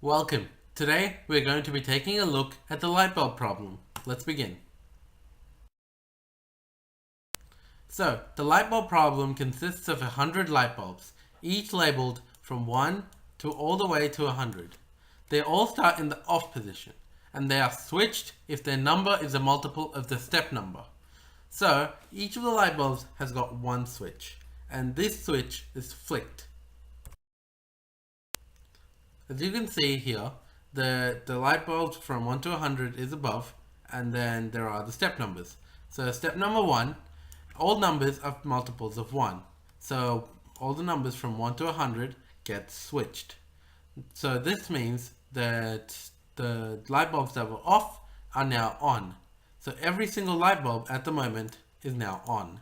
Welcome. Today we're going to be taking a look at the light bulb problem. Let's begin. So, the light bulb problem consists of 100 light bulbs, each labeled from 1 to all the way to 100. They all start in the off position, and they are switched if their number is a multiple of the step number. So, each of the light bulbs has got one switch, and this switch is flicked. As you can see here, the light bulbs from 1 to 100 is above, and then there are the step numbers. So step number 1, all numbers are multiples of 1. So all the numbers from 1 to 100 get switched. So this means that the light bulbs that were off are now on. So every single light bulb at the moment is now on,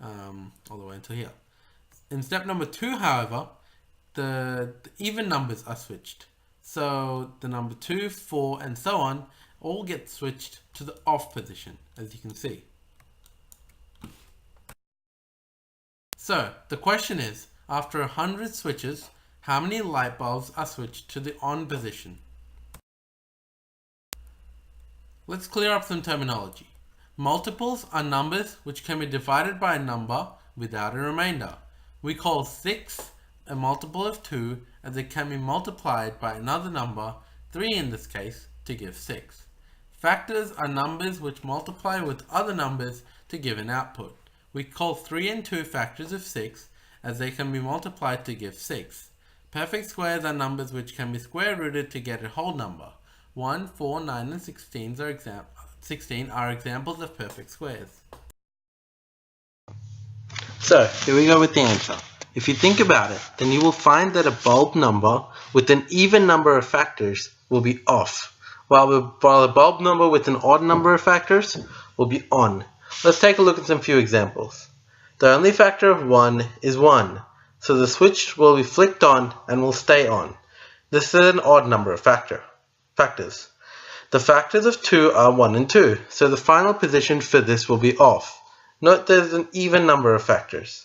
all the way until here. In step number 2, however, the even numbers are switched. So the number 2, 4, and so on all get switched to the off position, as you can see. So the question is, after 100 switches, how many light bulbs are switched to the on position? Let's clear up some terminology. Multiples are numbers which can be divided by a number without a remainder. We call 6 a multiple of 2, as it can be multiplied by another number, 3 in this case, to give 6. Factors are numbers which multiply with other numbers to give an output. We call 3 and 2 factors of 6, as they can be multiplied to give 6. Perfect squares are numbers which can be square rooted to get a whole number. 1, 4, 9, and 16 are examples of perfect squares. So, here we go with the answer. If you think about it, then you will find that a bulb number with an even number of factors will be off, while a bulb number with an odd number of factors will be on. Let's take a look at some few examples. The only factor of 1 is 1, so the switch will be flicked on and will stay on. This is an odd number of factors. The factors of 2 are 1 and 2, so the final position for this will be off. Note there's an even number of factors.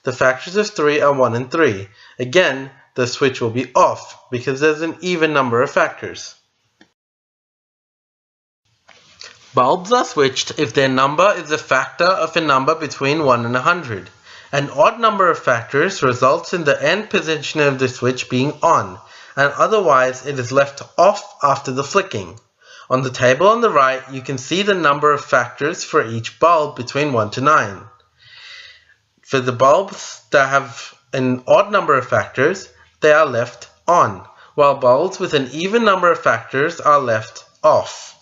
The factors of 3 are 1 and 3. Again, the switch will be off because there's an even number of factors. Bulbs are switched if their number is a factor of a number between 1 and 100. An odd number of factors results in the end position of the switch being on, and otherwise it is left off after the flicking. On the table on the right, you can see the number of factors for each bulb between 1 to 9. For the bulbs that have an odd number of factors, they are left on, while bulbs with an even number of factors are left off.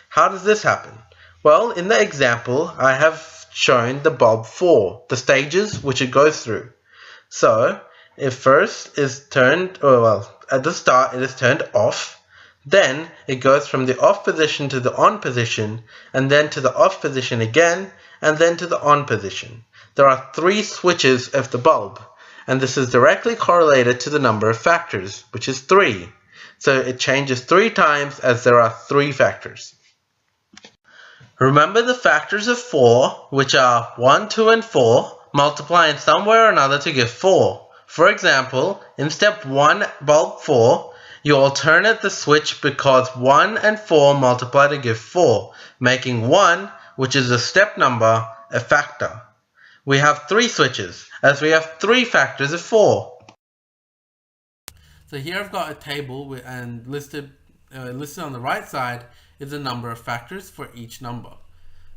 How does this happen? Well, in the example, I have shown the bulb 4, the stages which it goes through. So, if first is turned, at the start it is turned off, then it goes from the off position to the on position, and then to the off position again, and then to the on position. There are 3 switches of the bulb, and this is directly correlated to the number of factors, which is 3. So it changes 3 times as there are 3 factors. Remember the factors of 4, which are 1, 2, and 4, multiply in some way or another to give 4. For example, in step 1, bulb 4, you alternate the switch because 1 and 4 multiply to give 4, making 1, which is a step number, a factor. We have 3 switches, as we have 3 factors of 4. So here I've got a table and listed on the right side is the number of factors for each number.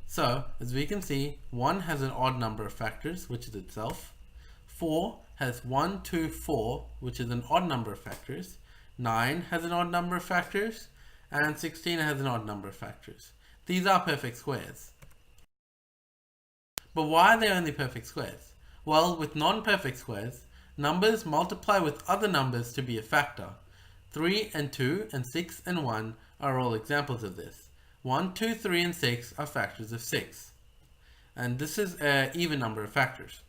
So as we can see, 1 has an odd number of factors, which is itself. 4 has 1, 2, 4, which is an odd number of factors. 9 has an odd number of factors, and 16 has an odd number of factors. These are perfect squares. But why are they only perfect squares? Well, with non-perfect squares, numbers multiply with other numbers to be a factor. 3 and 2 and 6 and 1 are all examples of this. 1, 2, 3, and 6 are factors of 6. And this is an even number of factors.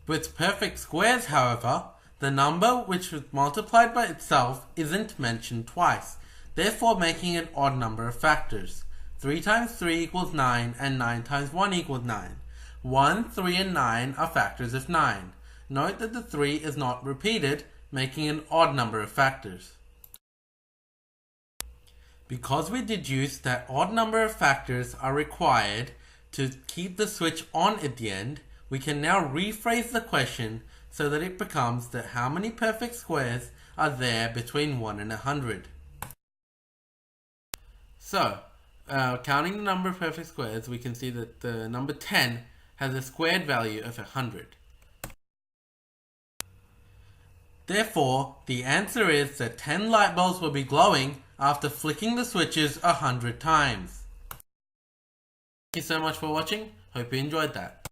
With perfect squares, however, the number which was multiplied by itself isn't mentioned twice, therefore making it an odd number of factors. 3 times 3 equals 9, and 9 times 1 equals 9. 1, 3, and 9 are factors of 9. Note that the 3 is not repeated making an odd number of factors. Because we deduced that odd number of factors are required to keep the switch on at the end, we can now rephrase the question so that it becomes that how many perfect squares are there between 1 and 100. So, counting the number of perfect squares, we can see that the number 10 has a squared value of 100. Therefore, the answer is that 10 light bulbs will be glowing after flicking the switches 100 times. Thank you so much for watching. Hope you enjoyed that.